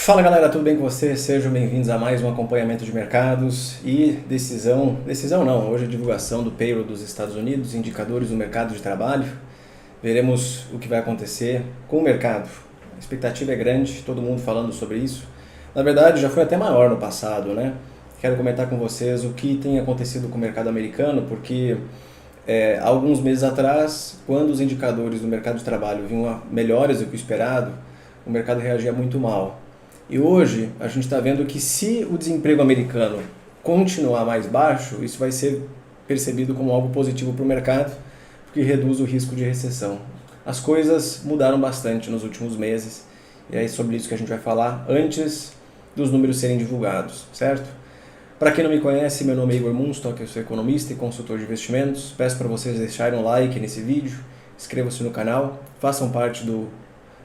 Fala galera, tudo bem com vocês? Sejam bem-vindos a mais um acompanhamento de mercados e decisão não, hoje a divulgação do payroll dos Estados Unidos, indicadores do mercado de trabalho. Veremos o que vai acontecer com o mercado. A expectativa é grande, todo mundo falando sobre isso. Na verdade, já foi até maior no passado, né? Quero comentar com vocês o que tem acontecido com o mercado americano, porque alguns meses atrás, quando os indicadores do mercado de trabalho vinham melhores do que o esperado, o mercado reagia muito mal. E hoje a gente está vendo que se o desemprego americano continuar mais baixo, isso vai ser percebido como algo positivo para o mercado, porque reduz o risco de recessão. As coisas mudaram bastante nos últimos meses, e é sobre isso que a gente vai falar antes dos números serem divulgados, certo? Para quem não me conhece, meu nome é Igor Munstock, eu sou economista e consultor de investimentos. Peço para vocês deixarem um like nesse vídeo, inscrevam-se no canal, façam parte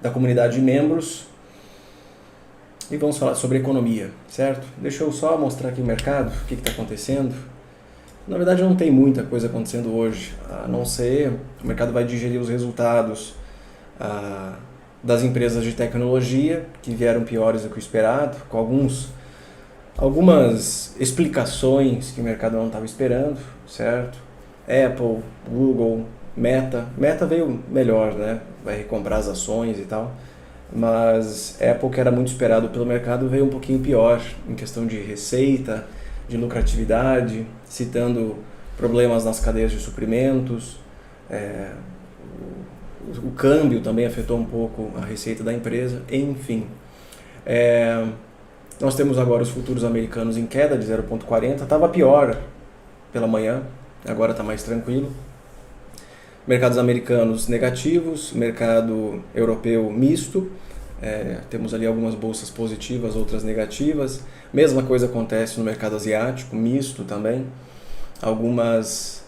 da comunidade de membros. E vamos falar sobre economia, certo? Deixa eu só mostrar aqui o mercado, o que está acontecendo. Na verdade não tem muita coisa acontecendo hoje, a não ser o mercado vai digerir os resultados das empresas de tecnologia, que vieram piores do que o esperado, com algumas explicações que o mercado não estava esperando, certo? Apple, Google, Meta veio melhor, né? Vai recomprar as ações e tal. Mas Apple, que era muito esperado pelo mercado, veio um pouquinho pior em questão de receita, de lucratividade, citando problemas nas cadeias de suprimentos. O câmbio também afetou um pouco a receita da empresa, enfim. Nós temos agora os futuros americanos em queda de 0,40, estava pior pela manhã, agora está mais tranquilo. Mercados americanos negativos, mercado europeu misto, temos ali algumas bolsas positivas, outras negativas. Mesma coisa acontece no mercado asiático, misto também. Algumas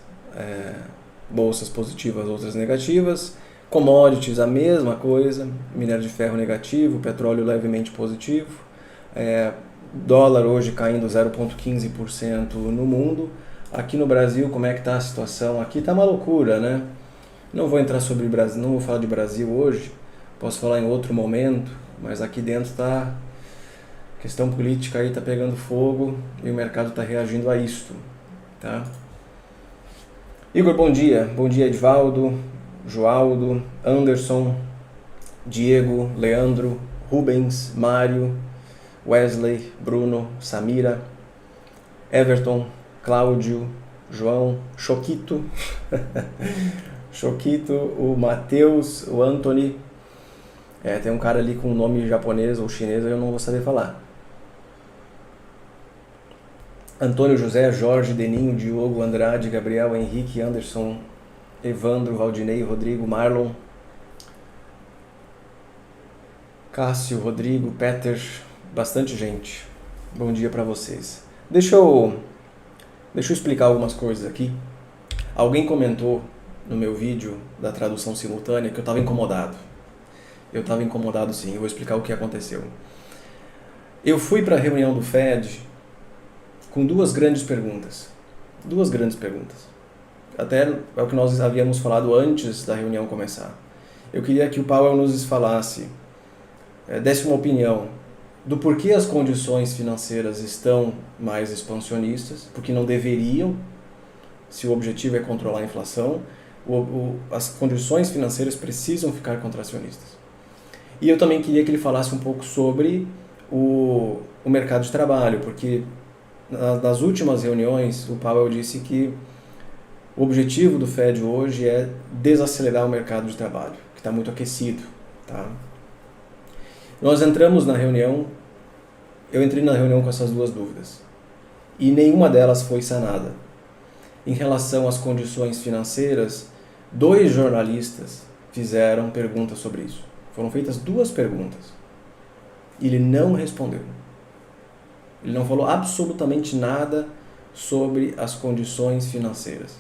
bolsas positivas, outras negativas. Commodities, a mesma coisa, minério de ferro negativo, petróleo levemente positivo. Dólar hoje caindo 0,15% no mundo. Aqui no Brasil, como é que está a situação? Aqui está uma loucura, né? Não vou entrar sobre Brasil, não vou falar de Brasil hoje, posso falar em outro momento, mas aqui dentro está questão política aí, está pegando fogo e o mercado está reagindo a isto, tá? Igor, bom dia Edvaldo, Joaldo, Anderson, Diego, Leandro, Rubens, Mário, Wesley, Bruno, Samira, Everton, Cláudio, João, Choquito, Choquito, o Matheus, o Anthony. Tem um cara ali com um nome japonês ou chinês, eu não vou saber falar. Antônio, José, Jorge, Deninho, Diogo, Andrade, Gabriel, Henrique, Anderson, Evandro, Valdinei, Rodrigo, Marlon, Cássio, Rodrigo, Peter, bastante gente. Bom dia para vocês. Deixa eu explicar algumas coisas aqui. Alguém comentou no meu vídeo da tradução simultânea que eu estava incomodado. Eu estava incomodado sim, eu vou explicar o que aconteceu. Eu fui para a reunião do Fed com duas grandes perguntas. Até é o que nós havíamos falado antes da reunião começar. Eu queria que o Powell nos falasse, desse uma opinião do porquê as condições financeiras estão mais expansionistas, porque não deveriam, se o objetivo é controlar a inflação, as condições financeiras precisam ficar contracionistas. E eu também queria que ele falasse um pouco sobre o mercado de trabalho, porque nas últimas reuniões o Powell disse que o objetivo do Fed hoje é desacelerar o mercado de trabalho, que está muito aquecido. Tá? Nós entramos na reunião, eu entrei na reunião com essas duas dúvidas, e nenhuma delas foi sanada. Em relação às condições financeiras, 2 jornalistas fizeram perguntas sobre isso. Foram feitas 2 perguntas. E ele não respondeu. Ele não falou absolutamente nada sobre as condições financeiras,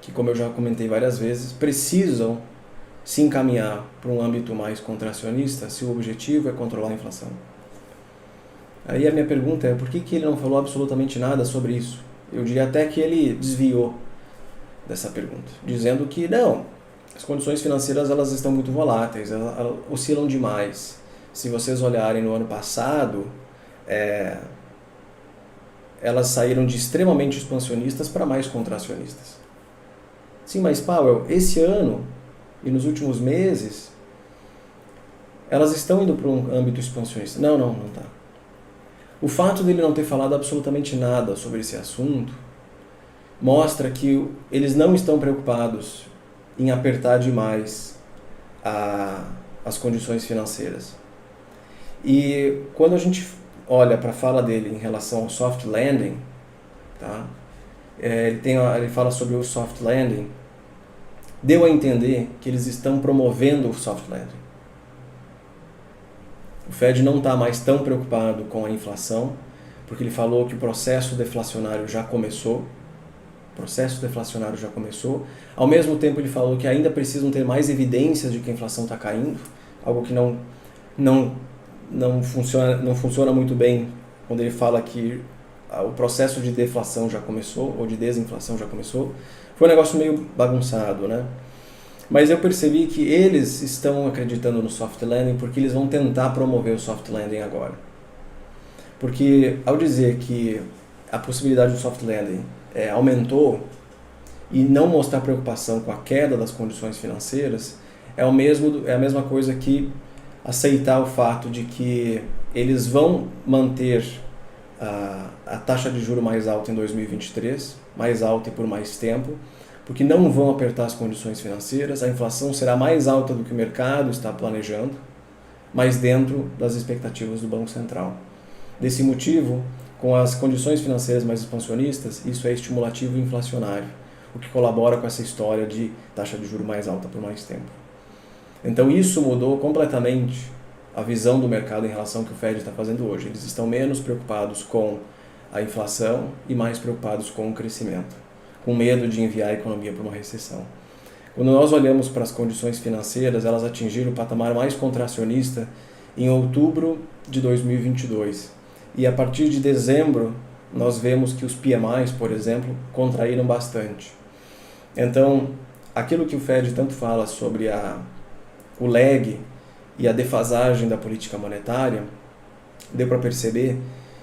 que, como eu já comentei várias vezes, precisam se encaminhar para um âmbito mais contracionista se o objetivo é controlar a inflação. Aí a minha pergunta é, por que ele não falou absolutamente nada sobre isso? Eu diria até que ele desviou dessa pergunta, dizendo que não, as condições financeiras elas estão muito voláteis, elas oscilam demais, se vocês olharem no ano passado, elas saíram de extremamente expansionistas para mais contracionistas. Sim, mas Powell, esse ano e nos últimos meses, elas estão indo para um âmbito expansionista. Não tá. O fato dele não ter falado absolutamente nada sobre esse assunto mostra que eles não estão preocupados em apertar demais as condições financeiras. E quando a gente olha para a fala dele em relação ao soft landing, tá? Ele fala sobre o soft landing, deu a entender que eles estão promovendo o soft landing. O Fed não está mais tão preocupado com a inflação, porque ele falou que o processo deflacionário já começou. Ao mesmo tempo, ele falou que ainda precisam ter mais evidências de que a inflação está caindo, algo que não funciona muito bem quando ele fala que o processo de deflação já começou, ou de desinflação já começou. Foi um negócio meio bagunçado, né? Mas eu percebi que eles estão acreditando no soft landing porque eles vão tentar promover o soft landing agora. Porque ao dizer que a possibilidade do soft landing aumentou e não mostrar preocupação com a queda das condições financeiras, é a mesma coisa que aceitar o fato de que eles vão manter a taxa de juros mais alta em 2023, mais alta e por mais tempo, porque não vão apertar as condições financeiras, a inflação será mais alta do que o mercado está planejando, mas dentro das expectativas do Banco Central. Desse motivo, com as condições financeiras mais expansionistas, isso é estimulativo e inflacionário, o que colabora com essa história de taxa de juros mais alta por mais tempo. Então isso mudou completamente a visão do mercado em relação ao que o Fed está fazendo hoje. Eles estão menos preocupados com a inflação e mais preocupados com o crescimento, com medo de enviar a economia para uma recessão. Quando nós olhamos para as condições financeiras, elas atingiram o patamar mais contracionista em outubro de 2022. E a partir de dezembro, nós vemos que os PMIs, por exemplo, contraíram bastante. Então, aquilo que o Fed tanto fala sobre o lag e a defasagem da política monetária, deu para perceber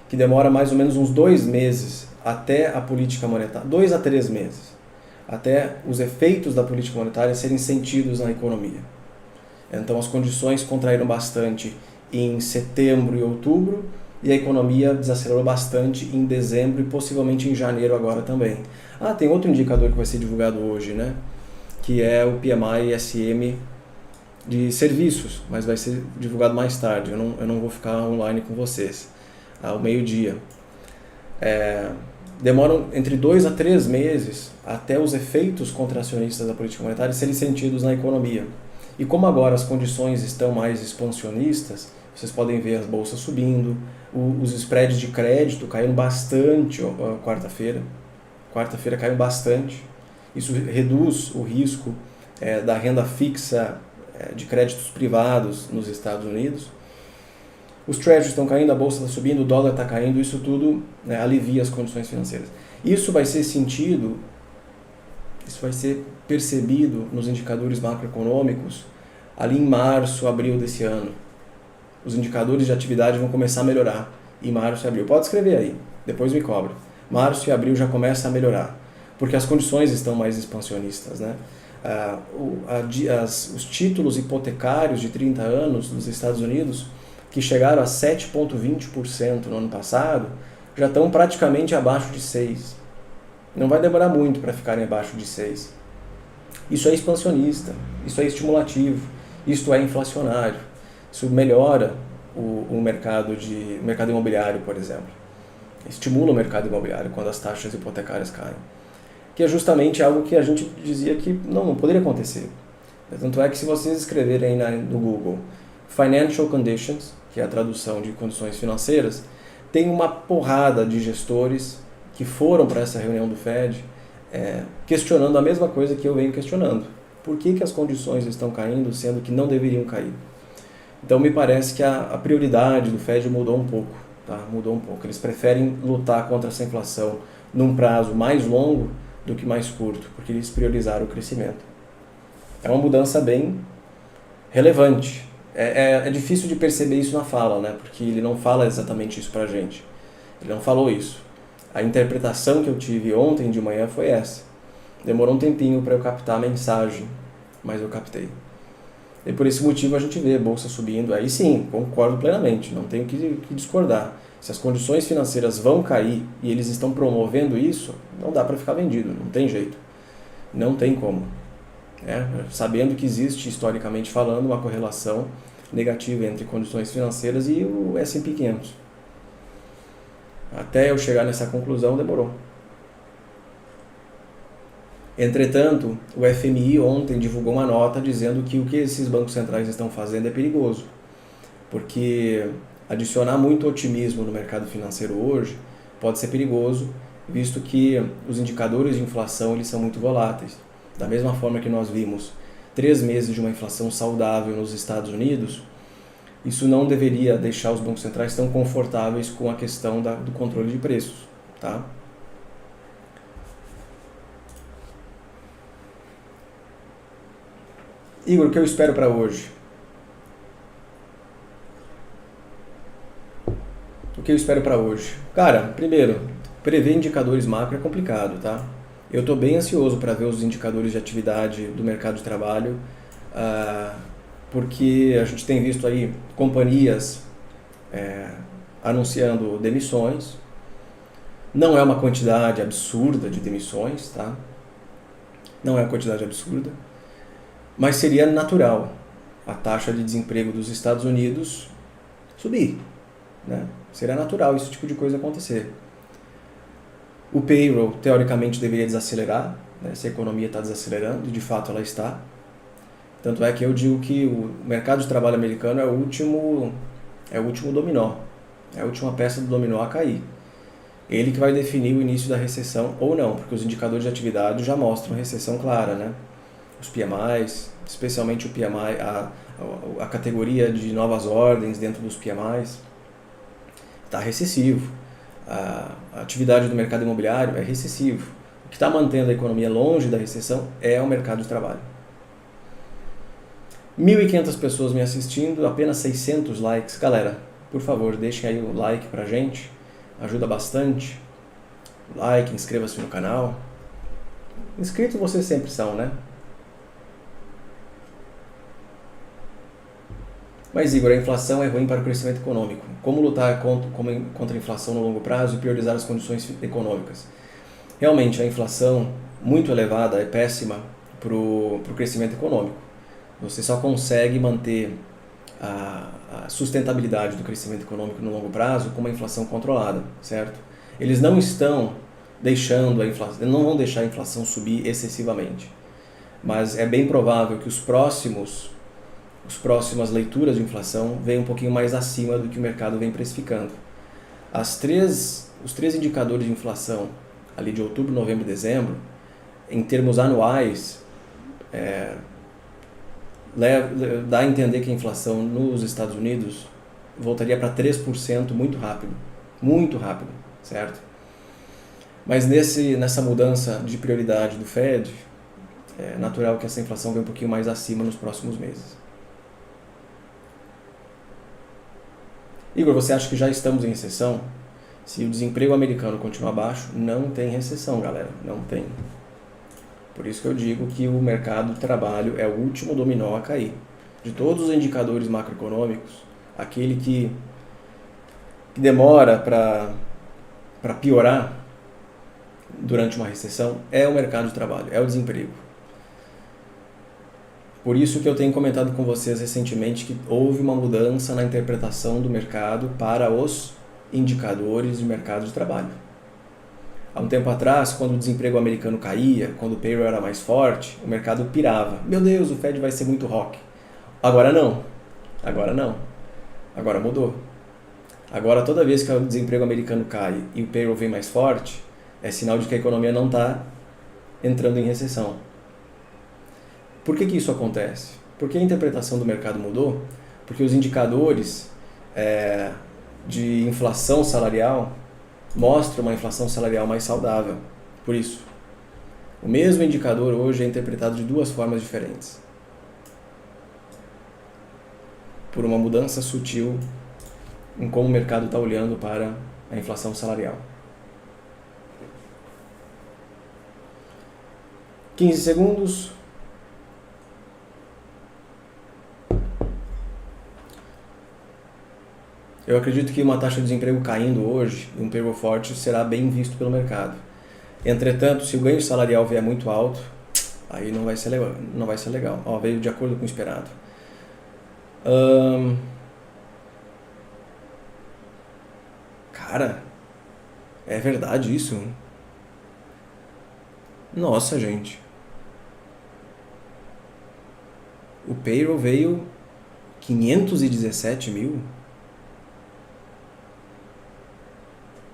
que demora mais ou menos uns 2 meses até a política monetária, 2 a 3 meses, até os efeitos da política monetária serem sentidos na economia. Então as condições contraíram bastante em setembro e outubro, e a economia desacelerou bastante em dezembro e possivelmente em janeiro agora também. Tem outro indicador que vai ser divulgado hoje, né? Que é o PMI ISM de serviços, mas vai ser divulgado mais tarde, eu não vou ficar online com vocês, ao meio-dia. Demoram entre 2 a 3 meses até os efeitos contracionistas da política monetária serem sentidos na economia. E como agora as condições estão mais expansionistas, vocês podem ver as bolsas subindo, os spreads de crédito caíram bastante quarta-feira. Quarta-feira caiu bastante. Isso reduz o risco da renda fixa de créditos privados nos Estados Unidos. Os treasuries estão caindo, a bolsa está subindo, o dólar está caindo, isso tudo alivia as condições financeiras. Isso vai ser percebido nos indicadores macroeconômicos ali em março, abril desse ano. Os indicadores de atividade vão começar a melhorar em março e abril. Pode escrever aí, depois me cobra. Março e abril já começa a melhorar, porque as condições estão mais expansionistas, né? Os títulos hipotecários de 30 anos nos Estados Unidos, que chegaram a 7,20% no ano passado, já estão praticamente abaixo de 6%. Não vai demorar muito para ficarem abaixo de 6%. Isso é expansionista, isso é estimulativo, isto é inflacionário. Isso melhora o mercado imobiliário, por exemplo. Estimula o mercado imobiliário quando as taxas hipotecárias caem. Que é justamente algo que a gente dizia que não poderia acontecer. Tanto é que se vocês escreverem no Google Financial Conditions, que é a tradução de condições financeiras, tem uma porrada de gestores que foram para essa reunião do Fed questionando a mesma coisa que eu venho questionando. Por que as condições estão caindo, sendo que não deveriam cair? Então me parece que a prioridade do Fed mudou um pouco. Tá? Mudou um pouco. Eles preferem lutar contra essa inflação num prazo mais longo do que mais curto, porque eles priorizaram o crescimento. É uma mudança bem relevante É difícil de perceber isso na fala, né? Porque ele não fala exatamente isso pra gente. Ele não falou isso. A interpretação que eu tive ontem de manhã foi essa. Demorou um tempinho para eu captar a mensagem, mas eu captei. E por esse motivo a gente vê a bolsa subindo. Aí sim, concordo plenamente, não tenho que discordar. Se as condições financeiras vão cair e eles estão promovendo isso, não dá para ficar vendido, não tem jeito. Não tem como. Sabendo que existe, historicamente falando, uma correlação negativa entre condições financeiras e o S&P 500. Até eu chegar nessa conclusão demorou. Entretanto, o FMI ontem divulgou uma nota dizendo que o que esses bancos centrais estão fazendo é perigoso, porque adicionar muito otimismo no mercado financeiro hoje pode ser perigoso, visto que os indicadores de inflação eles são muito voláteis. Da mesma forma que nós vimos 3 meses de uma inflação saudável nos Estados Unidos, isso não deveria deixar os bancos centrais tão confortáveis com a questão do controle de preços, tá? Igor, o que eu espero para hoje? O que eu espero para hoje? Cara, primeiro, prever indicadores macro é complicado, tá? Eu estou bem ansioso para ver os indicadores de atividade do mercado de trabalho, porque a gente tem visto aí companhias anunciando demissões. Não é uma quantidade absurda de demissões, tá? Não é uma quantidade absurda, mas seria natural a taxa de desemprego dos Estados Unidos subir, né? Seria natural esse tipo de coisa acontecer. O payroll, teoricamente, deveria desacelerar, né? Se a economia está desacelerando, e de fato ela está. Tanto é que eu digo que o mercado de trabalho americano é o último dominó, é a última peça do dominó a cair. Ele que vai definir o início da recessão ou não, porque os indicadores de atividade já mostram recessão clara, né? Os PMIs, especialmente o PMI, a categoria de novas ordens dentro dos PMIs, está recessivo. A atividade do mercado imobiliário é recessivo. O que está mantendo a economia longe da recessão é o mercado de trabalho. 1.500 pessoas me assistindo, apenas 600 likes. Galera, por favor, deixem aí o like pra gente, ajuda bastante. Like, inscreva-se no canal. Inscritos vocês sempre são, né? Mas, Igor, a inflação é ruim para o crescimento econômico. Como lutar contra a inflação no longo prazo e priorizar as condições econômicas? Realmente, a inflação muito elevada é péssima para o crescimento econômico. Você só consegue manter a sustentabilidade do crescimento econômico no longo prazo com uma inflação controlada, certo? Eles não estão deixando a inflação, não vão deixar a inflação subir excessivamente. Mas é bem provável que as próximas leituras de inflação venham um pouquinho mais acima do que o mercado vem precificando. Os três indicadores de inflação ali de outubro, novembro e dezembro, em termos anuais, dá a entender que a inflação nos Estados Unidos voltaria para 3% muito rápido, certo? Mas nessa mudança de prioridade do Fed, é natural que essa inflação venha um pouquinho mais acima nos próximos meses. Igor, você acha que já estamos em recessão? Se o desemprego americano continuar baixo, não tem recessão, galera, não tem. Por isso que eu digo que o mercado de trabalho é o último dominó a cair. De todos os indicadores macroeconômicos, aquele que demora para piorar durante uma recessão é o mercado de trabalho, é o desemprego. Por isso que eu tenho comentado com vocês recentemente que houve uma mudança na interpretação do mercado para os indicadores de mercado de trabalho. Há um tempo atrás, quando o desemprego americano caía, quando o payroll era mais forte, o mercado pirava. Meu Deus, o Fed vai ser muito rock. Agora não. Agora mudou. Agora toda vez que o desemprego americano cai e o payroll vem mais forte, é sinal de que a economia não está entrando em recessão. Por que isso acontece? Porque a interpretação do mercado mudou, porque os indicadores de inflação salarial mostram uma inflação salarial mais saudável. Por isso, o mesmo indicador hoje é interpretado de duas formas diferentes. por uma mudança sutil em como o mercado está olhando para a inflação salarial. 15 segundos. Eu acredito que uma taxa de desemprego caindo hoje e um payroll forte será bem visto pelo mercado. Entretanto, se o ganho salarial vier muito alto, aí não vai ser legal. Não vai ser legal. Ó, veio de acordo com o esperado. Cara, é verdade isso? Nossa, gente. O payroll veio 517 mil?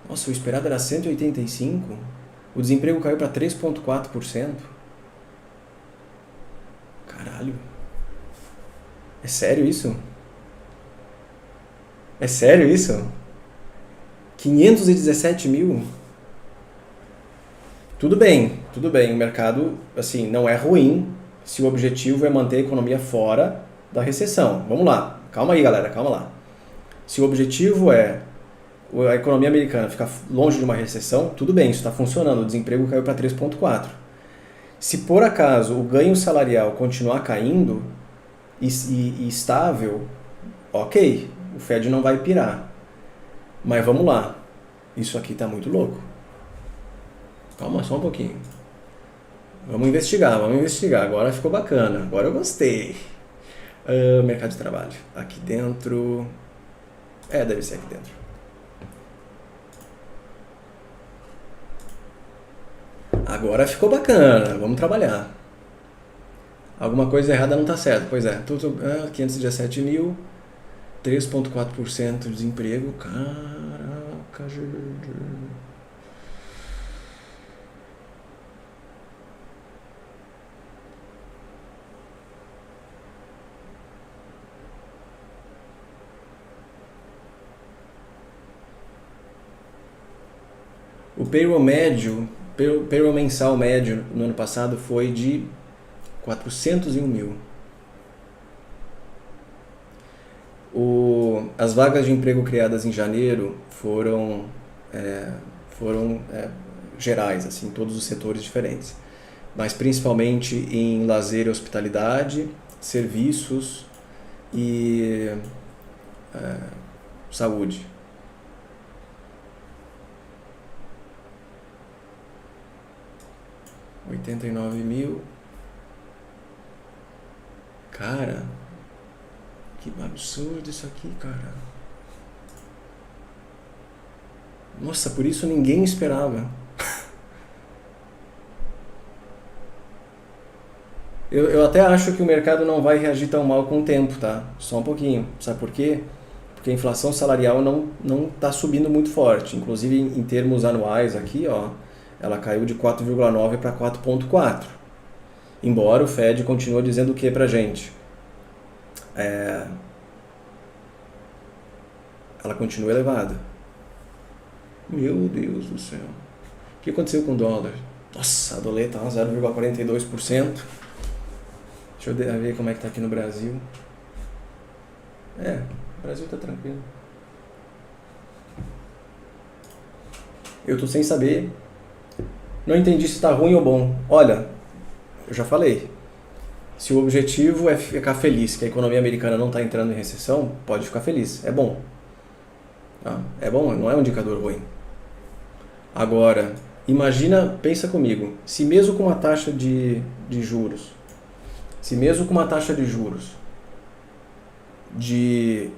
Nossa, o esperado era 185? O desemprego caiu para 3,4%? Caralho. É sério isso? É sério isso? 517 mil? Tudo bem. O mercado, assim, não é ruim se o objetivo é manter a economia fora da recessão. Vamos lá. Calma aí, galera, calma lá. Se o objetivo é a economia americana ficar longe de uma recessão, tudo bem, isso está funcionando. O desemprego caiu para 3,4%. Se por acaso o ganho salarial continuar caindo e estável, ok, o Fed não vai pirar. Mas vamos lá, isso aqui está muito louco. Calma, só um pouquinho. Vamos investigar. Agora ficou bacana, agora eu gostei. Mercado de trabalho. Aqui dentro... deve ser aqui dentro. Agora ficou bacana, vamos trabalhar. Alguma coisa errada não está certo. Pois é, 517 mil, 3,4% de desemprego. Caraca, gente. O payroll médio, payroll mensal médio no ano passado foi de 401 mil. As vagas de emprego criadas em janeiro foram gerais, assim, todos os setores diferentes, mas principalmente em lazer e hospitalidade, serviços e saúde. $89 mil. Cara, que absurdo isso aqui, cara. Nossa, por isso ninguém esperava. Eu até acho que o mercado não vai reagir tão mal com o tempo, tá? Só um pouquinho. Sabe por quê? Porque a inflação salarial não está subindo muito forte. Inclusive, em termos anuais aqui, ó, ela caiu de 4,9 para 4,4. Embora o Fed continue dizendo o que pra gente? Ela continua elevada. Meu Deus do céu. O que aconteceu com o dólar? Nossa, a doleta tá 0,42%. Deixa eu ver como é que tá aqui no Brasil. O Brasil tá tranquilo. Eu tô sem saber. Não entendi se tá ruim ou bom. Olha, eu já falei. Se o objetivo é ficar feliz que a economia americana não está entrando em recessão, pode ficar feliz. É bom. É bom, não é um indicador ruim. Agora, imagina, pensa comigo, se mesmo com uma taxa de juros, de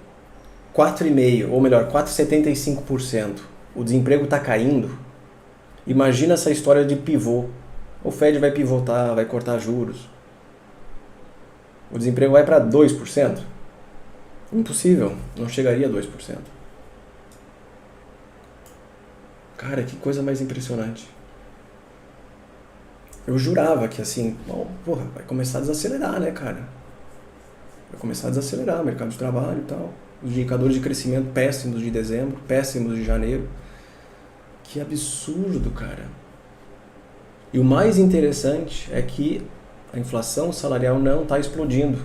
4,5%, ou melhor, 4,75%, o desemprego está caindo, imagina essa história de pivô. O Fed vai pivotar, vai cortar juros. O desemprego vai para 2%. Impossível, não chegaria a 2%. Cara, que coisa mais impressionante. Eu jurava que assim, vai começar a desacelerar, né, cara? Vai começar a desacelerar o mercado de trabalho e tal. Os indicadores de crescimento péssimos de dezembro, péssimos de janeiro. Que absurdo, cara. E o mais interessante é que a inflação salarial não está explodindo.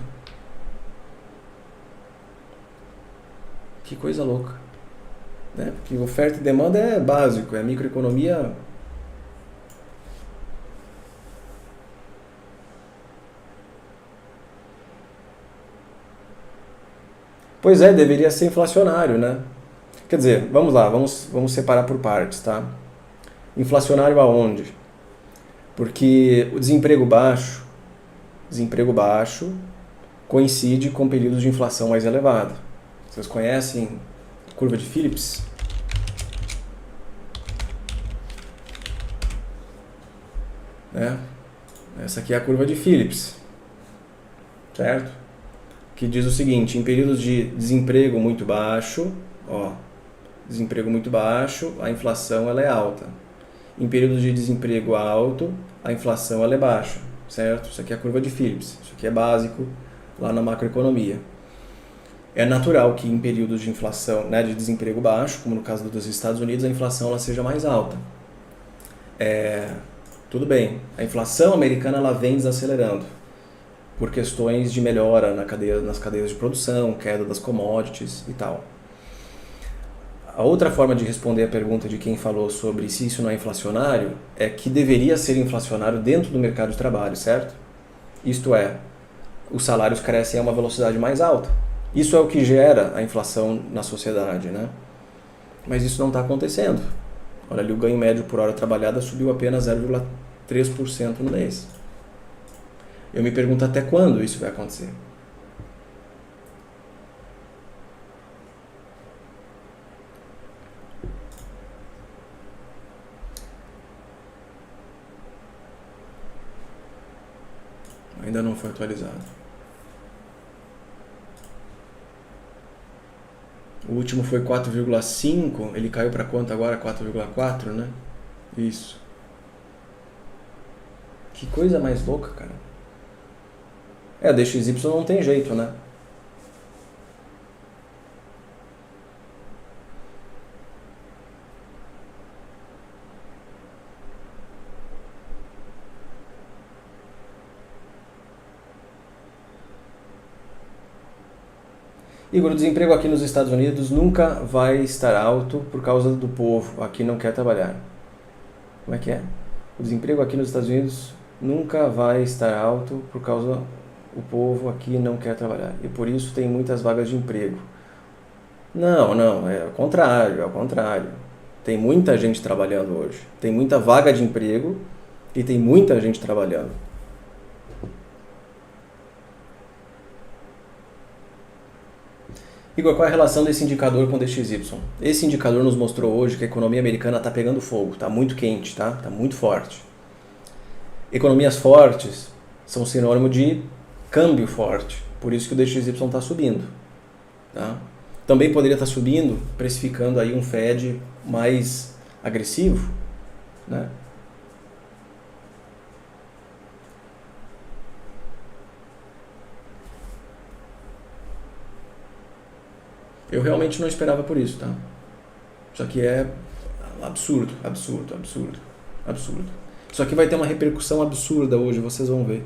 Que coisa louca. Né? Porque oferta e demanda é básico, é microeconomia. Pois é, deveria ser inflacionário, né? Quer dizer, vamos lá, vamos separar por partes, tá? Inflacionário aonde? Porque o desemprego baixo coincide com períodos de inflação mais elevada. Vocês conhecem a curva de Phillips? Né? Essa aqui é a curva de Phillips, certo? Que diz o seguinte: em períodos de desemprego muito baixo, desemprego muito baixo, a inflação ela é alta. Em períodos de desemprego alto, a inflação ela é baixa, certo? Isso aqui é a curva de Phillips, isso aqui é básico lá na macroeconomia. É natural que em períodos de inflação, né, de desemprego baixo, como no caso dos Estados Unidos, a inflação ela seja mais alta. Tudo bem, a inflação americana ela vem desacelerando por questões de melhora nas cadeias de produção, queda das commodities e tal. A outra forma de responder a pergunta de quem falou sobre se isso não é inflacionário é que deveria ser inflacionário dentro do mercado de trabalho, certo? Isto é, os salários crescem a uma velocidade mais alta. Isso é o que gera a inflação na sociedade, né? Mas isso não está acontecendo. Olha ali, o ganho médio por hora trabalhada subiu apenas 0,3% no mês. Eu me pergunto até quando isso vai acontecer. Ainda não foi atualizado. O último foi 4,5, ele caiu para quanto agora? 4,4, né? Isso. Que coisa mais louca, cara. O DXY não tem jeito, né? Igor, o desemprego aqui nos Estados Unidos nunca vai estar alto por causa do povo aqui não quer trabalhar. Como é que é? O desemprego aqui nos Estados Unidos nunca vai estar alto por causa o povo aqui não quer trabalhar. E por isso tem muitas vagas de emprego. Não, é ao contrário. Tem muita gente trabalhando hoje. Tem muita vaga de emprego e tem muita gente trabalhando. Igor, qual é a relação desse indicador com o DXY? Esse indicador nos mostrou hoje que a economia americana está pegando fogo, está muito quente, tá? Está muito forte. Economias fortes são sinônimo de câmbio forte, por isso que o DXY está subindo. Tá? Também poderia estar subindo, precificando aí um Fed mais agressivo, né? Eu realmente não esperava por isso, tá? Isso aqui é absurdo. Isso aqui vai ter uma repercussão absurda hoje, vocês vão ver.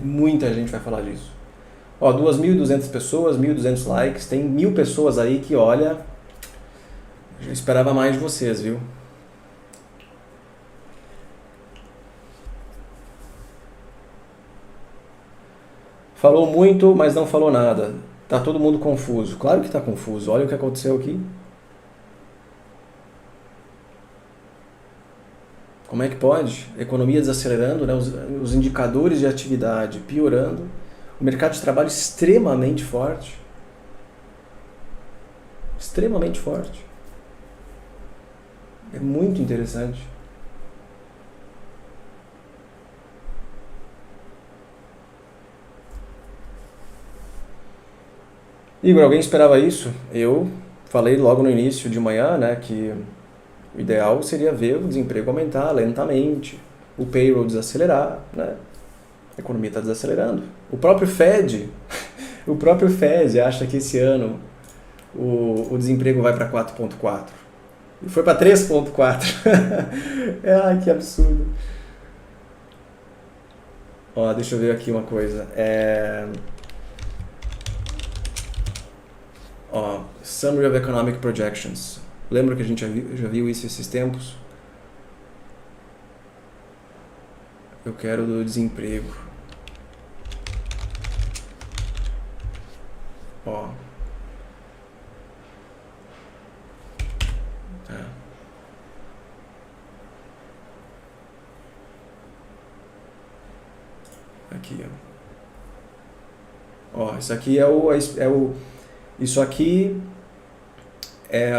Muita gente vai falar disso. 2.200 pessoas, 1.200 likes, tem 1.000 pessoas aí que, olha, eu esperava mais de vocês, viu? Falou muito, mas não falou nada. Tá todo mundo confuso. Claro que tá confuso. Olha o que aconteceu aqui. Como é que pode? Economia desacelerando, né? Os indicadores de atividade piorando. O mercado de trabalho extremamente forte. Extremamente forte. É muito interessante. Igor, alguém esperava isso? Eu falei logo no início de manhã, né, que o ideal seria ver o desemprego aumentar lentamente, o payroll desacelerar, né? A economia está desacelerando. O próprio Fed acha que esse ano o desemprego vai para 4,4. E foi para 3,4. Ai, que absurdo. Deixa eu ver aqui uma coisa. Ó, Summary of Economic Projections. Lembra que a gente já viu isso esses tempos? Eu quero do desemprego. Ó. Tá. Aqui, ó. Ó, isso aqui isso aqui é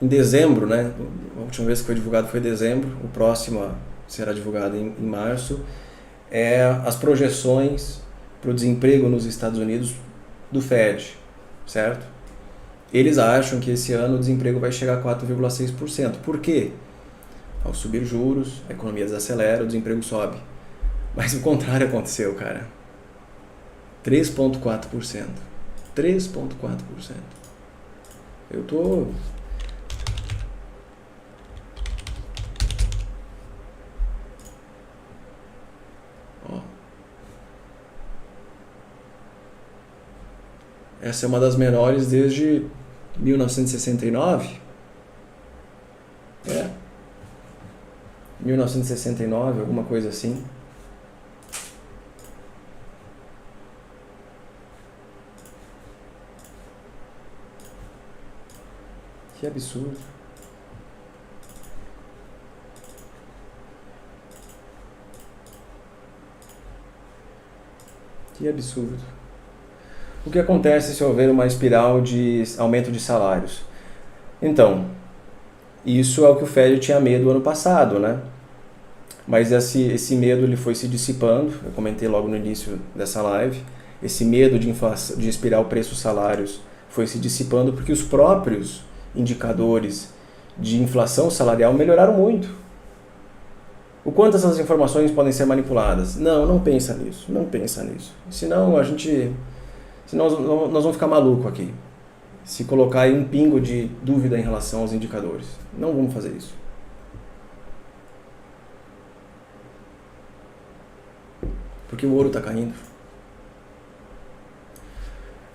em dezembro, né? A última vez que foi divulgado foi em dezembro. O próximo será divulgado em março. As projeções para o desemprego nos Estados Unidos do Fed, certo? Eles acham que esse ano o desemprego vai chegar a 4,6%. Por quê? Ao subir juros, a economia desacelera, o desemprego sobe. Mas o contrário aconteceu, cara. 3,4%. 3,4%. Eu tô... Ó. Essa é uma das menores desde 1969. 1969, alguma coisa assim. Que absurdo. Que absurdo. O que acontece se houver uma espiral de aumento de salários? Então, isso é o que o Fed tinha medo ano passado, né? Mas esse medo ele foi se dissipando, eu comentei logo no início dessa live, esse medo de inflação, de espiral preços-salários foi se dissipando porque os próprios indicadores de inflação salarial melhoraram muito. O quanto essas informações podem ser manipuladas? Não pensa nisso, não pensa nisso. Senão nós vamos ficar maluco aqui. Se colocar aí um pingo de dúvida em relação aos indicadores. Não vamos fazer isso. Porque o ouro está caindo.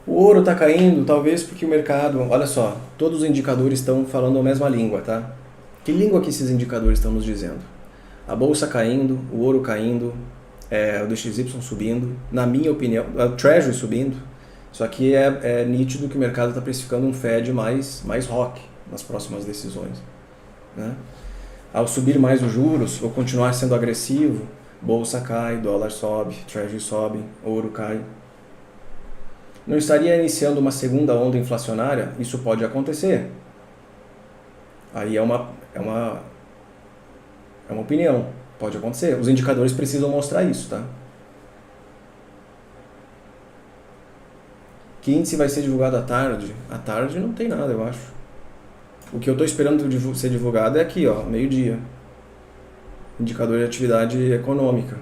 O ouro está caindo, talvez porque o mercado... Olha só, todos os indicadores estão falando a mesma língua, tá? Que língua que esses indicadores estão nos dizendo? A bolsa caindo, o ouro caindo, o DXY subindo, na minha opinião, o Treasury subindo. Isso aqui é nítido que o mercado está precificando um Fed mais rock nas próximas decisões, né? Ao subir mais os juros, ou continuar sendo agressivo, bolsa cai, dólar sobe, Treasury sobe, ouro cai. Não estaria iniciando uma segunda onda inflacionária? Isso pode acontecer. Aí é uma opinião, pode acontecer. Os indicadores precisam mostrar isso, tá? Que índice vai ser divulgado à tarde? À tarde não tem nada, eu acho. O que eu estou esperando ser divulgado é aqui, ó, meio-dia. Indicador de atividade econômica.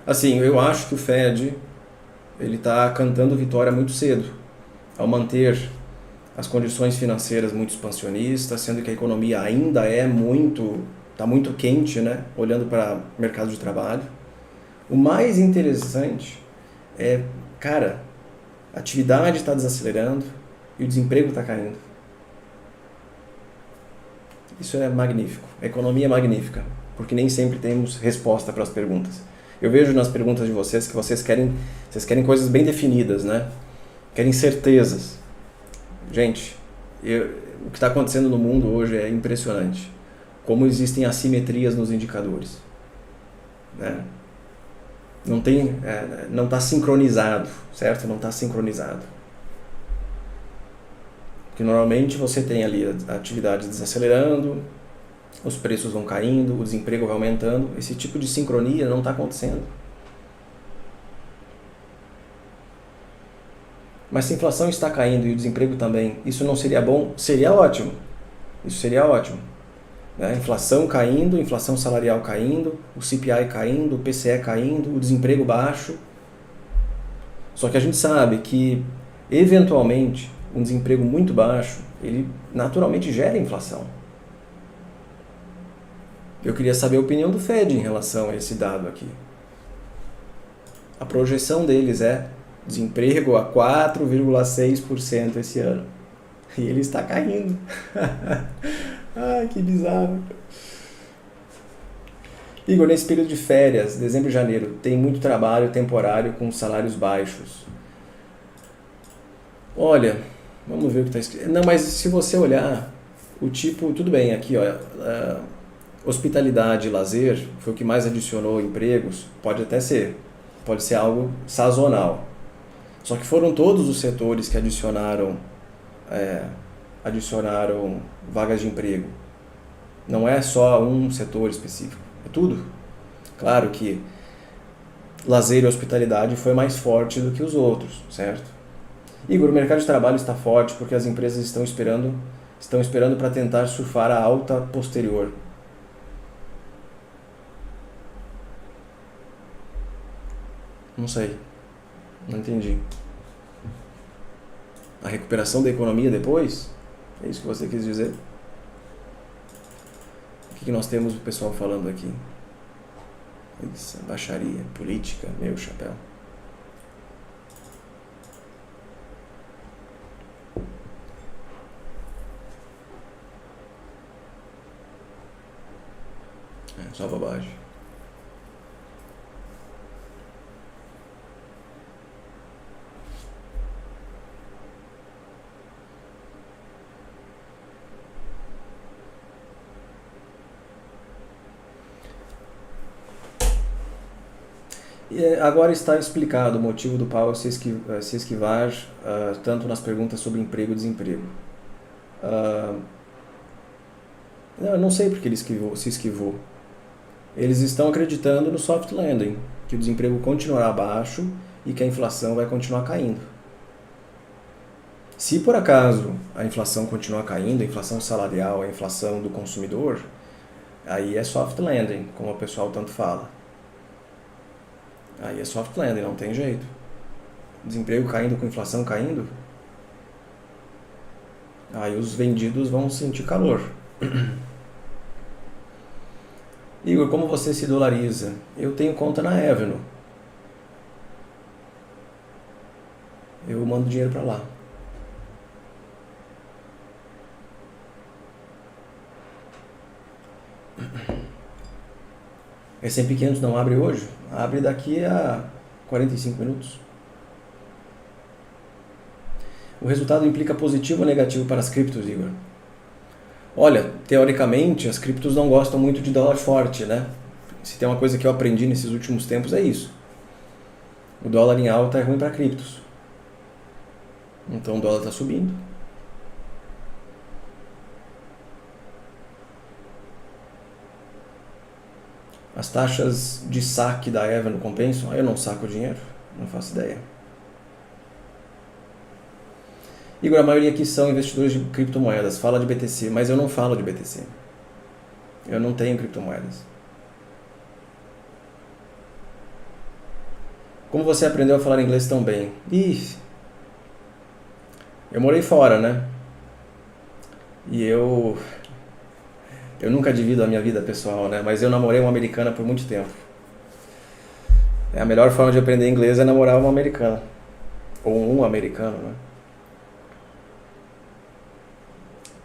Assim, eu acho que o Fed ele está cantando vitória muito cedo, ao manter as condições financeiras muito expansionistas, sendo que a economia ainda está muito quente, né? Olhando para o mercado de trabalho. O mais interessante é, cara, a atividade está desacelerando e o desemprego está caindo. Isso é magnífico. A economia é magnífica, porque nem sempre temos resposta para as perguntas. Eu vejo nas perguntas de vocês que vocês querem coisas bem definidas, né? Querem certezas. Gente, o que está acontecendo no mundo hoje é impressionante. Como existem assimetrias nos indicadores, né? Não está sincronizado, certo? Não está sincronizado. Porque normalmente você tem ali a atividade desacelerando, os preços vão caindo, o desemprego vai aumentando. Esse tipo de sincronia não está acontecendo. Mas se a inflação está caindo e o desemprego também, isso não seria bom? Seria ótimo. Isso seria ótimo. Né? Inflação caindo, inflação salarial caindo, o CPI caindo, o PCE caindo, o desemprego baixo. Só que a gente sabe que, eventualmente, um desemprego muito baixo, ele naturalmente gera inflação. Eu queria saber a opinião do Fed em relação a esse dado aqui. A projeção deles é Desemprego a 4,6% esse ano. E ele está caindo. Ai, que bizarro. Igor, nesse período de férias, dezembro e janeiro, tem muito trabalho temporário com salários baixos. Olha, vamos ver o que está escrito. Não, mas se você olhar, o tipo, tudo bem, aqui, ó, hospitalidade e lazer foi o que mais adicionou empregos, pode até ser, pode ser algo sazonal. Só que foram todos os setores que adicionaram vagas de emprego. Não é só um setor específico, é tudo. Claro que lazer e hospitalidade foi mais forte do que os outros, certo? Igor, o mercado de trabalho está forte porque as empresas estão esperando para tentar surfar a alta posterior. Não sei, não entendi. A recuperação da economia depois? É isso que você quis dizer? O que nós temos o pessoal falando aqui? Isso, baixaria, política, meu chapéu. É só bobagem. E agora está explicado o motivo do Powell se esquivar tanto nas perguntas sobre emprego e desemprego. Eu não sei porque ele se esquivou. Eles estão acreditando no soft landing, que o desemprego continuará baixo e que a inflação vai continuar caindo. Se por acaso a inflação continuar caindo, a inflação salarial, a inflação do consumidor, aí é soft landing, como o pessoal tanto fala. Aí é soft landing, não tem jeito. Desemprego caindo com inflação caindo, aí os vendidos vão sentir calor. Igor, como você se dolariza? Eu tenho conta na Avenue. Eu mando dinheiro para lá. S&P 500 não abre hoje? Abre daqui a 45 minutos. O resultado implica positivo ou negativo para as criptos, Igor? Olha, teoricamente as criptos não gostam muito de dólar forte, né? Se tem uma coisa que eu aprendi nesses últimos tempos é isso. O dólar em alta é ruim para criptos. Então o dólar está subindo. As taxas de saque da Avenue compensam? Eu não saco o dinheiro, não faço ideia. Igor, a maioria aqui são investidores de criptomoedas, fala de BTC, mas eu não falo de BTC. Eu não tenho criptomoedas. Como você aprendeu a falar inglês tão bem? Eu morei fora, né? E eu nunca divido a minha vida pessoal, né? Mas eu namorei uma americana por muito tempo. A melhor forma de aprender inglês é namorar uma americana. Ou um americano, né?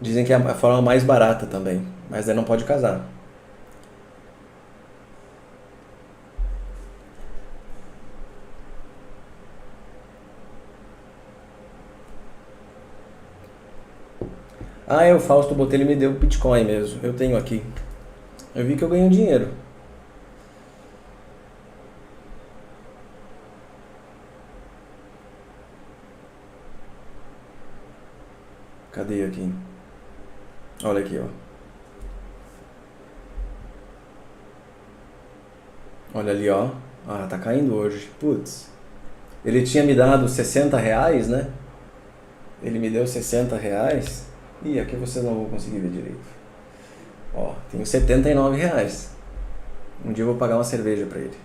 Dizem que é a forma mais barata também, mas aí não pode casar. O Fausto Botelho me deu Bitcoin mesmo, eu tenho aqui. Eu vi que eu ganhei dinheiro. Cadê aqui? Olha aqui, ó. Olha ali, ó. Ah, tá caindo hoje. Putz. Ele tinha me dado R$60, né? Ele me deu R$60. Ih, aqui vocês não vão conseguir ver direito. Ó, tenho R$79. Um dia eu vou pagar uma cerveja pra ele.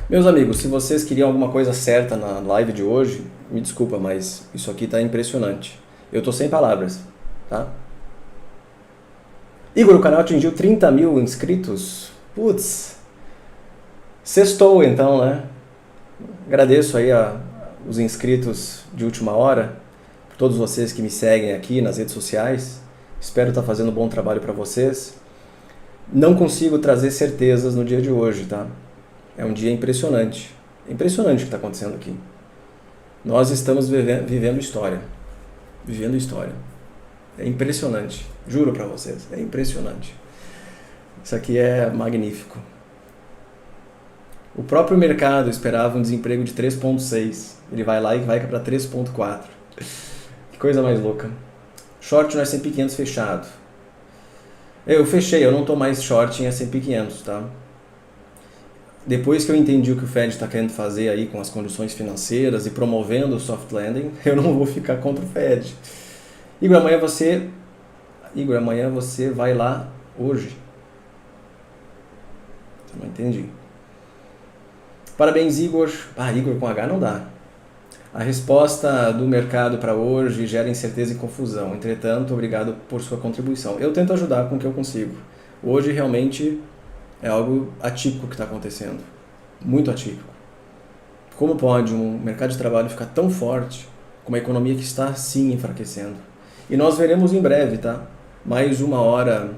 Meus amigos, se vocês queriam alguma coisa certa na live de hoje, me desculpa, mas isso aqui tá impressionante. Eu tô sem palavras, tá? Igor, o canal atingiu 30 mil inscritos. Putz, Sextou então, né? Agradeço aí os inscritos de última hora, por todos vocês que me seguem aqui nas redes sociais. Espero estar fazendo um bom trabalho para vocês. Não consigo trazer certezas no dia de hoje, tá? É um dia impressionante. É impressionante o que está acontecendo aqui. Nós estamos vivendo história. Vivendo história. É impressionante. Juro para vocês, é impressionante. Isso aqui é magnífico. O próprio mercado esperava um desemprego de 3,6. Ele vai lá e vai para 3,4. Que coisa mais louca. Short no S&P 500 fechado. Eu fechei, eu não estou mais short em S&P 500, tá? Depois que eu entendi o que o Fed está querendo fazer aí com as condições financeiras e promovendo o soft landing, eu não vou ficar contra o Fed. Igor, amanhã você vai lá hoje. Eu não entendi. Parabéns, Igor. Igor com H não dá. A resposta do mercado para hoje gera incerteza e confusão. Entretanto, obrigado por sua contribuição. Eu tento ajudar com o que eu consigo. Hoje realmente é algo atípico que está acontecendo. Muito atípico. Como pode um mercado de trabalho ficar tão forte com uma economia que está sim enfraquecendo? E nós veremos em breve, tá? Mais uma hora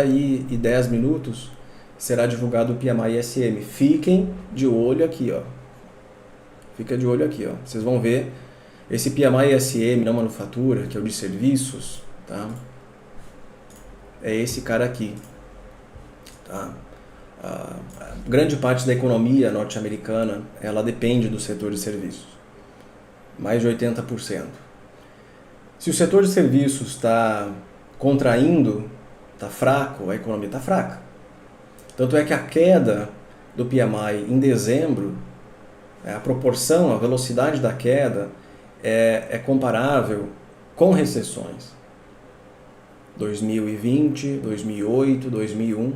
e 10 minutos será divulgado o PMI ISM. Fiquem de olho aqui, ó. Fica de olho aqui, ó. Vocês vão ver esse PMI ISM na manufatura, que é o de serviços, tá? É esse cara aqui, tá? A grande parte da economia norte-americana, ela depende do setor de serviços. Mais de 80%. Se o setor de serviços está contraindo, está fraco, a economia está fraca. Tanto é que a queda do PMI em dezembro, a proporção, a velocidade da queda é comparável com recessões. 2020, 2008, 2001.